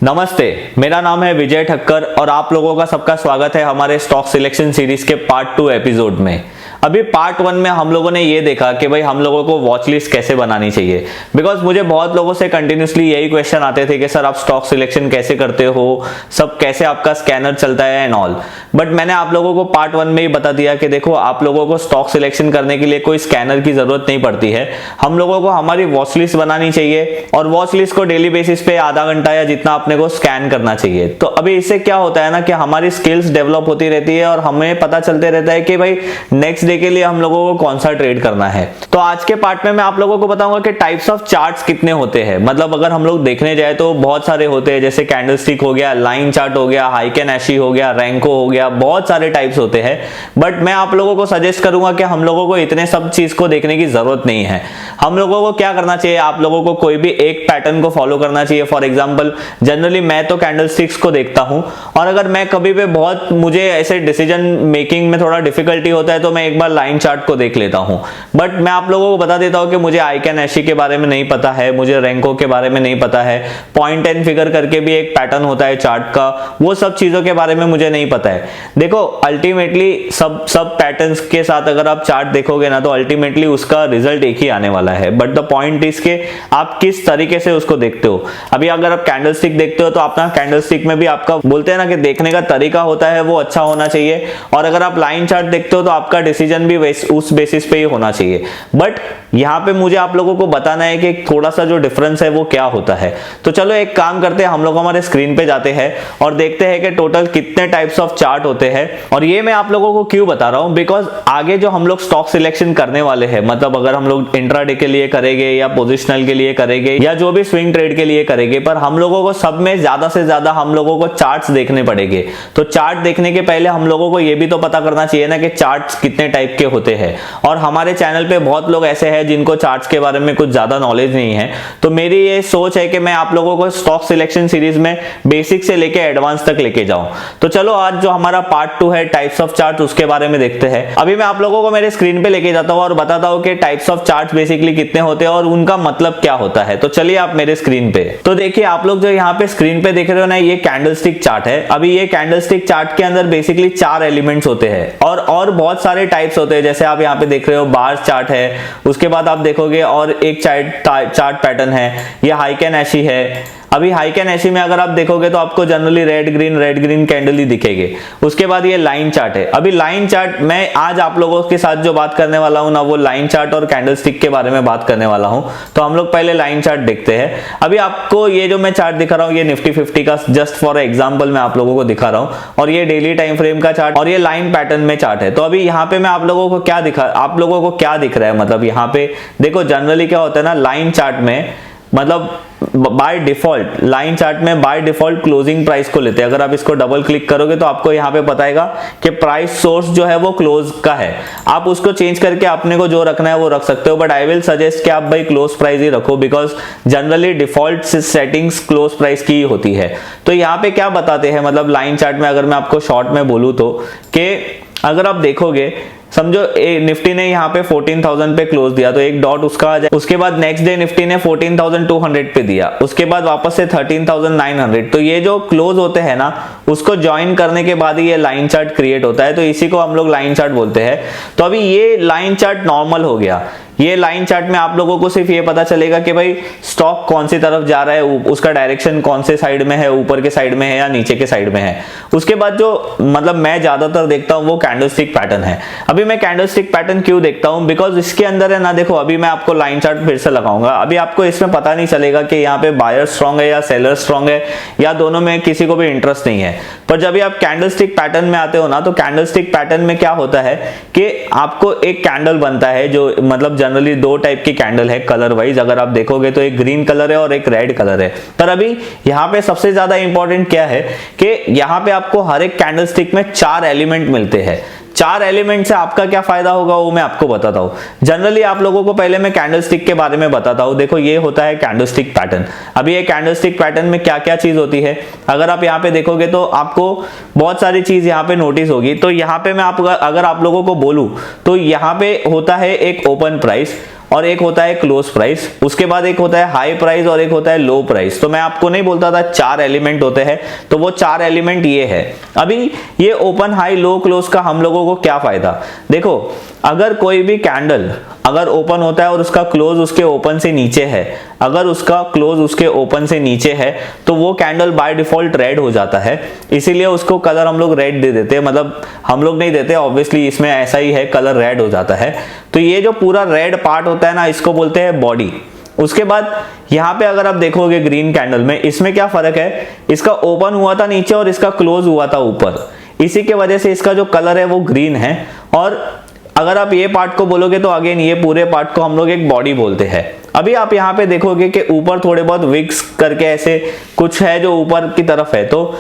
नमस्ते, मेरा नाम है विजय ठक्कर और आप लोगों का सबका स्वागत है हमारे स्टॉक सिलेक्शन सीरीज के पार्ट 2 एपिसोड में। अभी पार्ट 1 में हम लोगों ने ये देखा कि भाई हम लोगों को वॉच लिस्ट कैसे बनानी चाहिए, बिकॉज मुझे बहुत लोगों से कंटिन्यूसली यही क्वेश्चन आते थे कि सर आप स्टॉक सिलेक्शन कैसे करते हो, सब कैसे आपका स्कैनर चलता है एंड ऑल। बट मैंने आप लोगों को पार्ट 1 में ही बता दिया कि देखो आप लोगों को स्टॉक सिलेक्शन करने के लिए कोई स्कैनर की जरूरत नहीं पड़ती है। हम लोगों को हमारी वॉच लिस्ट बनानी चाहिए और वॉच लिस्ट को डेली बेसिस पे आधा घंटा या जितना अपने को स्कैन करना चाहिए। तो अभी इससे क्या होता है ना कि हमारी स्किल्स डेवलप होती रहती है और हमें पता चलते रहता है कि भाई नेक्स्ट डे के लिए हम लोगों को कौन सा ट्रेड करना है। तो आज के पार्ट में मैं आप लोगों को बताऊंगा कि टाइप्स ऑफ चार्ट्स कितने होते हैं। मतलब अगर हम लोग देखने जाए तो बहुत सारे होते हैं, जैसे कैंडलस्टिक हो गया, लाइन चार्ट हो गया, हाइकेन एशी हो गया, रैंको हो गया, बहुत सारे टाइप्स होते हैं। बट मैं आप लोगों को सजेस्ट करूंगा कि हम लोगों को इतने सब चीज को देखने की जरूरत नहीं है। हम लोगों को क्या करना चाहिए, आप लोगों को कोई भी एक पैटर्न को फॉलो करना चाहिए। फॉर एग्जांपल जनरली मैं तो कैंडलस्टिक्स को देखता हूं और अगर मैं कभी भी बहुत मुझे ऐसे डिसीजन मेकिंग में थोड़ा डिफिकल्टी होता है तो मैं एक बार लाइन चार्ट को देख लेता हूं। बट मैं आप लोगों को बता देता हूं कि मुझे हाइकेन एशी के बारे में नहीं पता है, मुझे रैंको के बारे में नहीं पता है, पॉइंट एंड फिगर करके भी एक पैटर्न होता है चार्ट का, वो सब चीजों के बारे में मुझे नहीं पता है। देखो अल्टीमेटली सब पैटर्न्स के साथ अगर आप चार्ट देखोगे ना तो अल्टीमेटली उसका रिजल्ट एक ही आने वाला है। बट द पॉइंट इज के आप किस तरीके से उसको देखते हो। अभी अगर आप कैंडलस्टिक देखते हो तो अपना कैंडलस्टिक में भी आपका बोलते हैं ना कि देखने का तरीका होता है वो अच्छा होना चाहिए, और अगर आप लाइन चार्ट देखते हो तो आपका डिसीजन भी उस बेसिस पे ही होना चाहिए। बट यहां पे मुझे आप लोगों को बताना है कि थोड़ा सा जो डिफरेंस है वो क्या होता है। तो चलो एक काम करते हैं, हम लोग हमारे स्क्रीन पे जाते हैं और देखते हैं कि टोटल कितने टाइप्स ऑफ चार्ट होते हैं। और ये मैं आप लोगों को क्यों बता रहा हूं, बिकॉज आगे जो हम लोग स्टॉक सिलेक्शन करने वाले हैं, मतलब अगर हम लोग इंट्राडे के लिए करेंगे या पोजिशनल के लिए करेंगे या जो भी स्विंग ट्रेड के लिए करेंगे, पर हम लोगों को सब में ज्यादा से ज्यादा हम लोगों को चार्ट्स देखने पड़ेंगे। तो चार्ट देखने के पहले हम लोगों को ये भी तो पता करना चाहिए ना कि चार्ट्स कितने टाइप के होते हैं। और हमारे चैनल पे बहुत लोग ऐसे हैं जिनको चार्ट्स के बारे में कुछ ज्यादा नॉलेज नहीं है। तो मेरी ये सोच है कि मैं आप लोगों को स्टॉक सिलेक्शन सीरीज में बेसिक से लेके एडवांस तक लेके जाऊं। तो चलो आज जो हमारा पार्ट 2 है टाइप्स ऑफ चार्ट, उसके बारे में देखते हैं। अभी मैं आप लोगों को मेरे स्क्रीन पे लेके जाता हूं और बताता हूं कि टाइप्स ऑफ चार्ट बेसिकली कितने होते हैं और उनका मतलब क्या होता है। तो चलिए आप मेरे स्क्रीन पे, तो देखिए आप लोग जो यहाँ पे स्क्रीन पे देख रहे हो ना, ये कैंडलस्टिक चार्ट है। अभी ये कैंडलस्टिक चार्ट के अंदर बेसिकली 4 एलिमेंट्स होते हैं और बहुत सारे टाइप्स होते हैं। जैसे आप यहाँ पे देख रहे हो बार चार्ट है, उसके बाद आप देखोगे और एक चार्ट पैटर्न है, ये हाइकेन एशी है। अभी हाइकेन एशी में अगर आप देखोगे तो आपको जनरली रेड ग्रीन कैंडल ही दिखेंगे। उसके बाद ये लाइन चार्ट है। अभी लाइन चार्ट मैं आज आप लोगों के साथ जो बात करने वाला हूं ना, वो लाइन चार्ट और कैंडलस्टिक के बारे में बात करने वाला हूं। तो हम लोग पहले लाइन चार्ट देखते हैं। अभी आपको ये जो मैं चार्ट दिखा रहा हूं, ये निफ्टी 50 का जस्ट फॉर एग्जांपल मैं आप लोगों को दिखा रहा हूं, और ये डेली टाइम फ्रेम का चार्ट और ये लाइन पैटर्न में चार्ट है। तो अभी यहाँ पे मैं आप लोगों को क्या दिख रहा है, मतलब यहाँ पे देखो जनरली क्या होता है ना, लाइन चार्ट में मतलब बाय डिफॉल्ट लाइन चार्ट में बाय डिफॉल्ट क्लोजिंग प्राइस को लेते हैं। अगर आप इसको डबल क्लिक करोगे तो आपको यहाँ पे बताएगा कि प्राइस सोर्स जो है वो क्लोज का है। आप उसको चेंज करके अपने को जो रखना है वो रख सकते हो, बट आई विल सजेस्ट कि आप भाई क्लोज प्राइस ही रखो, because generally default settings close price की ही होती है। तो यहाँ पे क्या बताते हैं, मतलब लाइन चार्ट में अगर मैं आपको शॉर्ट में बोलूँ तो कि अगर आप देखोगे, समझो निफ्टी ने यहाँ पे 14,000 पे क्लोज दिया तो एक डॉट उसका आ जाए। उसके बाद नेक्स्ट डे निफ्टी ने 14,200 पे दिया, उसके बाद वापस से 13,900। तो ये जो क्लोज होते हैं ना, उसको ज्वाइन करने के बाद ही ये लाइन चार्ट क्रिएट होता है। तो इसी को हम लोग लाइन चार्ट बोलते हैं। तो अभी ये लाइन चार्ट नॉर्मल हो गया। ये लाइन चार्ट में आप लोगों को सिर्फ ये पता चलेगा कि भाई स्टॉक कौन सी तरफ जा रहा है, उसका डायरेक्शन कौन से साइड में है, ऊपर के साइड में है या नीचे के साइड में है। उसके बाद जो मतलब मैं ज्यादातर देखता हूं वो कैंडलस्टिक पैटर्न है। अभी मैं कैंडलस्टिक पैटर्न क्यों देखता हूं, बिकॉज इसके अंदर है ना, देखो अभी मैं आपको लाइन चार्ट फिर से लगाऊंगा। अभी आपको इसमें पता नहीं चलेगा कि यहाँ पे बायर स्ट्रॉन्ग है या सेलर स्ट्रॉन्ग है या दोनों में किसी को भी इंटरेस्ट नहीं है। पर जब आप कैंडलस्टिक पैटर्न में आते हो ना, तो कैंडलस्टिक पैटर्न में क्या होता है कि आपको एक कैंडल बनता है, जो मतलब जनरली 2 टाइप की कैंडल है कलर वाइज। अगर आप देखोगे तो एक ग्रीन कलर है और एक रेड कलर है। पर अभी यहाँ पे सबसे ज्यादा इंपॉर्टेंट क्या है कि यहाँ पे आपको हर एक कैंडलस्टिक में 4 एलिमेंट मिलते हैं। 4 एलिमेंट से आपका क्या फायदा होगा वो मैं आपको बताता हूं। जनरली आप लोगों को पहले मैं कैंडलस्टिक के बारे में बताता हूं। देखो ये होता है कैंडलस्टिक पैटर्न। अभी ये कैंडलस्टिक पैटर्न में क्या क्या चीज होती है, अगर आप यहाँ पे देखोगे तो आपको बहुत सारी चीज यहाँ पे नोटिस होगी। तो यहाँ पे मैं अगर आप लोगों को बोलूं तो यहाँ पे होता है एक ओपन प्राइस, और एक होता है क्लोज प्राइस, उसके बाद एक होता है हाई प्राइस और एक होता है लो प्राइस। तो मैं आपको नहीं बोलता था 4 एलिमेंट होते हैं, तो वो 4 एलिमेंट ये है। अभी ये ओपन हाई लो क्लोज का हम लोगों को क्या फायदा, देखो अगर कोई भी कैंडल अगर ओपन होता है और उसका क्लोज उसके ओपन से नीचे है, अगर उसका क्लोज उसके ओपन से नीचे है तो वो कैंडल बाय डिफॉल्ट रेड हो जाता है, इसीलिए उसको कलर हम लोग रेड दे देते हैं, मतलब हम लोग नहीं देते ऑब्वियसली, इसमें ऐसा ही है, कलर रेड हो जाता है। तो ये जो पूरा रेड पार्ट होता है ना, इसको बोलते हैं बॉडी। उसके बाद यहाँ पे अगर आप देखोगे ग्रीन कैंडल में, इसमें क्या फर्क है, इसका ओपन हुआ था नीचे और इसका क्लोज हुआ था ऊपर, इसी के वजह से इसका जो कलर है वो ग्रीन है। और अगर आप ये पार्ट को बोलोगे तो अगेन ये पूरे पार्ट को हम लोग एक बॉडी बोलते हैं। अभी आप यहाँ पे देखोगे कि ऊपर थोड़े बहुत विक्स करके ऐसे कुछ है जो ऊपर की तरफ है, तो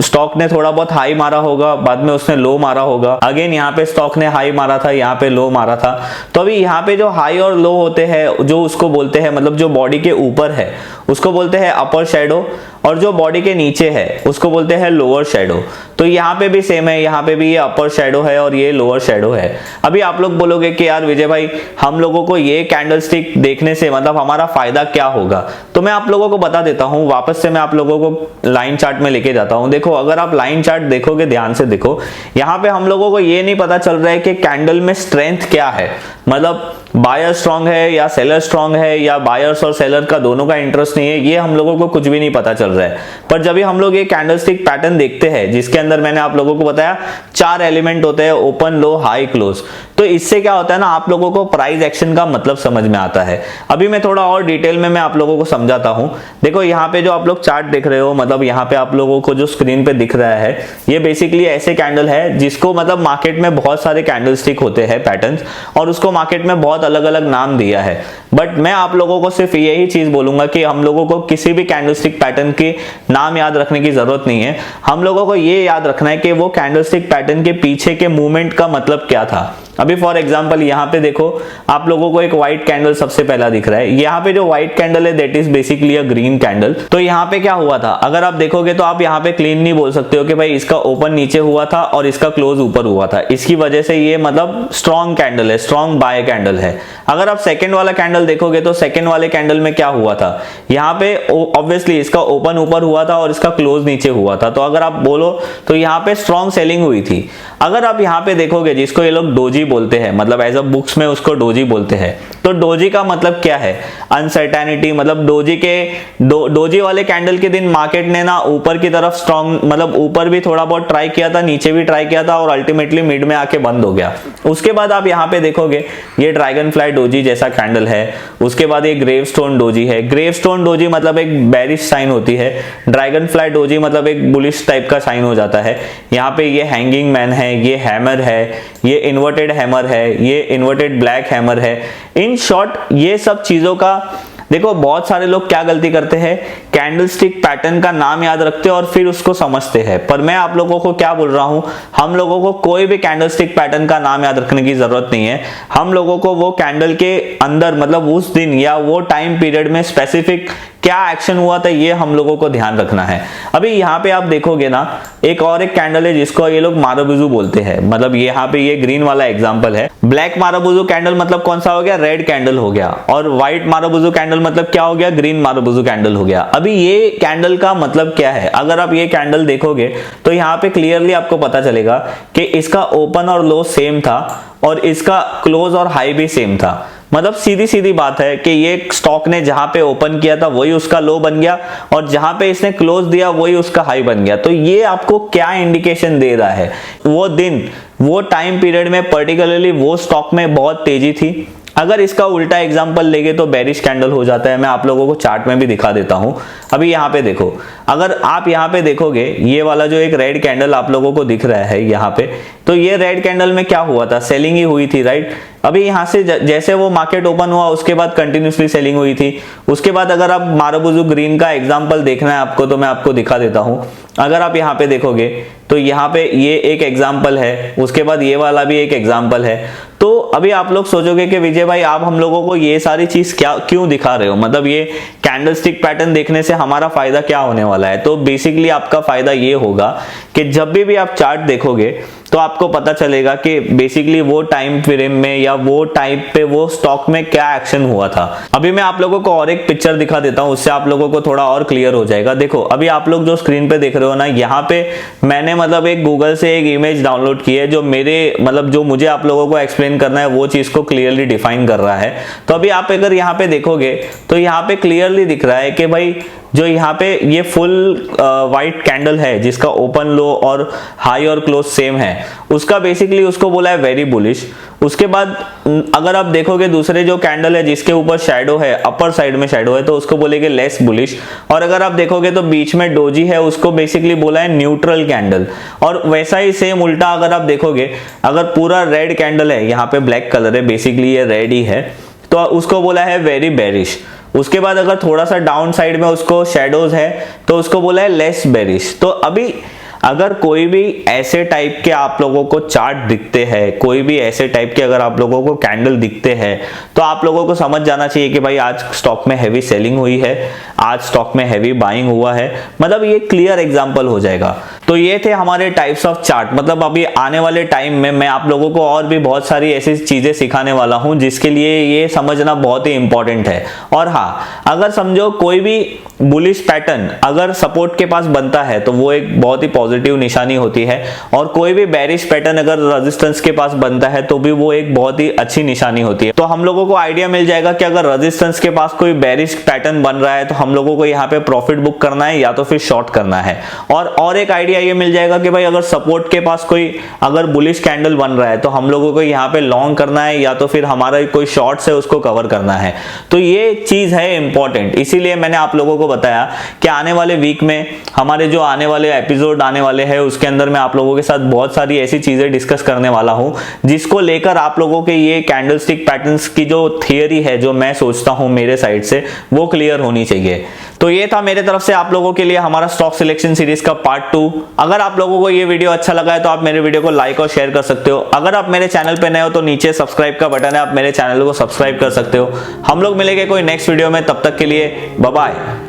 स्टॉक ने थोड़ा बहुत हाई मारा होगा, बाद में उसने लो मारा होगा, अगेन यहाँ पे स्टॉक ने हाई मारा था, यहाँ पे लो मारा था। तो अभी यहाँ पे जो हाई और लो होते हैं, जो उसको बोलते हैं, मतलब जो बॉडी के ऊपर है उसको बोलते हैं अपर शैडो, और जो बॉडी के नीचे है उसको बोलते हैं लोअर शैडो। तो यहाँ पे भी सेम है, यहाँ पे भी ये अपर शैडो है और ये लोअर शैडो है। अभी आप लोग बोलोगे कि यार विजय भाई हम लोगों को ये कैंडलस्टिक देखने से मतलब हमारा फायदा क्या होगा, तो मैं आप लोगों को बता देता हूँ, वापस से मैं आप लोगों को लाइन चार्ट में लेके जाता हूँ। देखो अगर आप लाइन चार्ट देखोगे, ध्यान से देखो, यहाँ पे हम लोगों को ये नहीं पता चल रहा है कि कैंडल में स्ट्रेंथ क्या है, मतलब बायर स्ट्रांग है या सेलर स्ट्रांग है या बायर्स और सेलर का दोनों का इंटरेस्ट नहीं है, ये हम लोगों को कुछ भी नहीं पता चल रहा है। पर जब भी हम लोग ये कैंडलस्टिक पैटर्न देखते हैं जिसके अंदर मैंने आप लोगों को बताया 4 एलिमेंट होते हैं, ओपन लो हाई क्लोज, तो इससे क्या होता है ना, आप लोगों को प्राइस एक्शन का मतलब समझ में आता है। अभी मैं थोड़ा और डिटेल में मैं आप लोगों को समझाता हूं। देखो यहाँ पे जो आप लोग चार्ट देख रहे हो, मतलब यहाँ पे आप लोगों को जो स्क्रीन पे दिख रहा है, ये बेसिकली ऐसे कैंडल है जिसको मतलब मार्केट में बहुत सारे कैंडलस्टिक होते हैं पैटर्न्स, और उसको मार्केट में बहुत अलग अलग नाम दिया है। बट मैं आप लोगों को सिर्फ यही चीज बोलूंगा कि हम लोगों को किसी भी कैंडलस्टिक पैटर्न के नाम याद रखने की जरूरत नहीं है। हम लोगों को ये याद रखना है कि वो कैंडलस्टिक पैटर्न के पीछे के मूवमेंट का मतलब क्या था। अभी फॉर एग्जांपल यहाँ पे देखो, आप लोगों को एक व्हाइट कैंडल सबसे पहला दिख रहा है, यहाँ पे जो व्हाइट कैंडल है that is basically a green candle. तो यहाँ पे क्या हुआ था, अगर आप देखोगे तो आप यहाँ पे क्लीन नहीं बोल सकते हो कि भाई इसका ओपन नीचे हुआ था और इसका क्लोज ऊपर हुआ था, इसकी वजह से ये मतलब स्ट्रॉन्ग कैंडल है, स्ट्रॉन्ग बाय कैंडल है। अगर आप सेकंड वाला कैंडल देखोगे तो सेकंड वाले कैंडल में क्या हुआ था, यहाँ पे ऑब्वियसली इसका ओपन ऊपर हुआ था और इसका क्लोज नीचे हुआ था, तो अगर आप बोलो तो यहाँ पे स्ट्रॉन्ग सेलिंग हुई थी। अगर आप यहाँ पे देखोगे, जिसको ये लोग डोजी बोलते हैं, मतलब एज अ बुक्स में उसको डोजी बोलते हैं, तो डोजी का मतलब क्या है, अनसर्टेनिटी। मतलब डोजी वाले कैंडल के दिन मार्केट ने ना ऊपर की तरफ स्ट्रॉन्ग, मतलब ऊपर भी थोड़ा बहुत ट्राई किया था, नीचे भी ट्राई किया था और अल्टीमेटली मिड में आके बंद हो गया। उसके बाद आप यहाँ पे देखोगे ये ड्रैगन फ्लाई डोजी जैसा कैंडल है, उसके बाद ये ग्रेवस्टोन डोजी है। ग्रेवस्टोन डोजी मतलब एक बेरिश साइन होती है, ड्रैगन फ्लाई डोजी मतलब एक बुलिश टाइप का साइन हो जाता है। यहाँ पे ये हैंगिंग मैन है, ये हैमर है, ये इन्वर्टेड हैमर है, ये इन्वर्टेड ब्लैक हैमर है। इन शॉर्ट ये सब चीजों का देखो, बहुत सारे लोग क्या गलती करते हैं, कैंडलस्टिक पैटर्न का नाम याद रखते हैं और फिर उसको समझते हैं। पर मैं आप लोगों को क्या बोल रहा हूं, हम लोगों को कोई भी कैंडलस्टिक पैटर्न का नाम याद रखने की जरूरत नहीं है। हम लोगों को वो कैंडल के अंदर, मतलब उस दिन या वो टाइम पीरियड में स्पेसिफिक क्या एक्शन हुआ था, ये हम लोगों को ध्यान रखना है। अभी यहाँ पे आप देखोगे ना, एक कैंडल है जिसको ये लोग मारुबुजु बोलते हैं, मतलब यहाँ पे ये ग्रीन वाला एग्जांपल है। ब्लैक मारुबुजु कैंडल मतलब कौन सा हो गया, रेड कैंडल हो गया, और व्हाइट मारुबुजु कैंडल मतलब क्या हो गया, ग्रीन मारुबुजु कैंडल हो गया। अभी ये कैंडल का मतलब क्या है, अगर आप ये कैंडल देखोगे तो यहाँ पे क्लियरली आपको पता चलेगा कि इसका ओपन और लो सेम था और इसका क्लोज और हाई भी सेम था। मतलब सीधी सीधी बात है कि ये स्टॉक ने जहां पे ओपन किया था वही उसका लो बन गया और जहां पे इसने क्लोज दिया वही उसका हाई बन गया। तो ये आपको क्या इंडिकेशन दे रहा है, वो दिन, वो टाइम पीरियड में पर्टिकुलरली वो स्टॉक में बहुत तेजी थी। अगर इसका उल्टा एग्जांपल लेंगे तो बेरिश कैंडल हो जाता है। मैं आप लोगों को चार्ट में भी दिखा देता हूं। अभी यहाँ पे देखो, अगर आप यहाँ पे देखोगे ये वाला जो एक रेड कैंडल आप लोगों को दिख रहा है यहाँ पे, तो ये रेड कैंडल में क्या हुआ था, सेलिंग ही हुई थी, राइट। अभी यहाँ से जैसे वो मार्केट ओपन हुआ उसके बाद कंटिन्यूसली सेलिंग हुई थी। उसके बाद अगर आप मारुबुजु ग्रीन का एग्जांपल देखना है आपको तो मैं आपको दिखा देता हूं। अगर आप यहाँ पे देखोगे तो यहाँ पे ये एक एग्जांपल है, उसके बाद ये वाला भी एक एग्जांपल है। तो अभी आप लोग सोचोगे कि विजय भाई आप हम लोगों को ये सारी चीज क्यों दिखा रहे हो, मतलब ये कैंडलस्टिक पैटर्न देखने से हमारा फायदा क्या होने वाला है। तो बेसिकली आपका फायदा ये होगा कि जब भी आप चार्ट देखोगे तो आपको पता चलेगा कि बेसिकली वो टाइम फ्रेम में या वो टाइम पे वो स्टॉक में क्या एक्शन हुआ था। अभी मैं आप लोगों को और एक पिक्चर दिखा देता हूं, उससे आप लोगों को थोड़ा और क्लियर हो जाएगा। देखो अभी आप लोग जो स्क्रीन पे देख रहे हो ना, यहाँ पे मैंने मतलब एक गूगल से एक इमेज डाउनलोड की है जो मेरे मतलब जो मुझे आप लोगों को एक्सप्लेन करना है वो चीज को क्लियरली डिफाइन कर रहा है। तो अभी आप अगर यहाँ पे देखोगे तो यहाँ पे क्लियरली दिख रहा है कि भाई जो यहाँ पे ये फुल वाइट कैंडल है जिसका ओपन लो और हाई और क्लोज सेम है, उसका बेसिकली उसको बोला है वेरी बुलिश। उसके बाद अगर आप देखोगे दूसरे जो कैंडल है जिसके ऊपर शैडो है, अपर साइड में शैडो है, तो उसको बोलेंगे लेस बुलिश। और अगर आप देखोगे तो बीच में डोजी है, उसको बेसिकली बोला है न्यूट्रल कैंडल। और वैसा ही सेम उल्टा अगर आप देखोगे, अगर पूरा रेड कैंडल है, यहाँ पे ब्लैक कलर है, बेसिकली ये रेड ही है, तो उसको बोला है वेरी बेरिश। उसके बाद अगर थोड़ा सा डाउन साइड में उसको शैडोज है तो उसको बोला है लेस बेरिश। तो अभी अगर कोई भी ऐसे टाइप के आप लोगों को चार्ट दिखते हैं, कोई भी ऐसे टाइप के अगर आप लोगों को कैंडल दिखते हैं, तो आप लोगों को समझ जाना चाहिए कि भाई आज स्टॉक में हैवी सेलिंग हुई है, आज स्टॉक में हैवी बाइंग हुआ है। मतलब ये क्लियर एग्जांपल हो जाएगा। तो ये थे हमारे टाइप्स ऑफ चार्ट। मतलब अभी आने वाले टाइम में मैं आप लोगों को और भी बहुत सारी ऐसी चीजें सिखाने वाला हूं जिसके लिए ये समझना बहुत ही इंपॉर्टेंट है। और हाँ, अगर समझो कोई भी बुलिश पैटर्न अगर सपोर्ट के पास बनता है तो वो एक बहुत ही पॉजिटिव निशानी होती है, और कोई भी बेरिश पैटर्न अगर रेजिस्टेंस के पास बनता है तो भी वो एक बहुत ही अच्छी निशानी होती है। तो हम लोगों को आइडिया मिल जाएगा कि अगर रेजिस्टेंस के पास कोई बेरिश पैटर्न बन रहा है तो हम लोगों को यहाँ पे प्रॉफिट बुक करना है या तो फिर शॉर्ट करना है। और एक आइडिया ये मिल जाएगा कि भाई अगर सपोर्ट के पास कोई अगर बुलिश कैंडल बन रहा है तो हम लोगों को यहाँ पे लॉन्ग करना है या तो फिर हमारा कोई शॉर्ट्स है उसको कवर करना है। तो ये चीज है इंपॉर्टेंट, इसीलिए मैंने आप लोगों को बताया कि आने वाले वीक में हमारे जो आने वाले एपिसोड आने वाले हैं उसके अंदर मैं आप लोगों के साथ बहुत सारी ऐसी चीजें डिस्कस करने वाला हूं जिसको लेकर आप लोगों के ये कैंडलस्टिक पैटर्न्स की जो थियरी है, जो मैं सोचता हूं मेरे साइड से, वो क्लियर होनी चाहिए। तो ये था मेरे तरफ से आप लोगों के लिए हमारा स्टॉक सिलेक्शन सीरीज का पार्ट 2। अगर आप लोगों को ये वीडियो अच्छा लगा है तो आप मेरे वीडियो को लाइक और शेयर कर सकते हो। अगर आप मेरे चैनल पे नए हो तो नीचे सब्सक्राइब का बटन है, आप मेरे चैनल को सब्सक्राइब कर सकते हो। हम लोग मिलेंगे कोई नेक्स्ट वीडियो में, तब तक के लिए बाय बाय।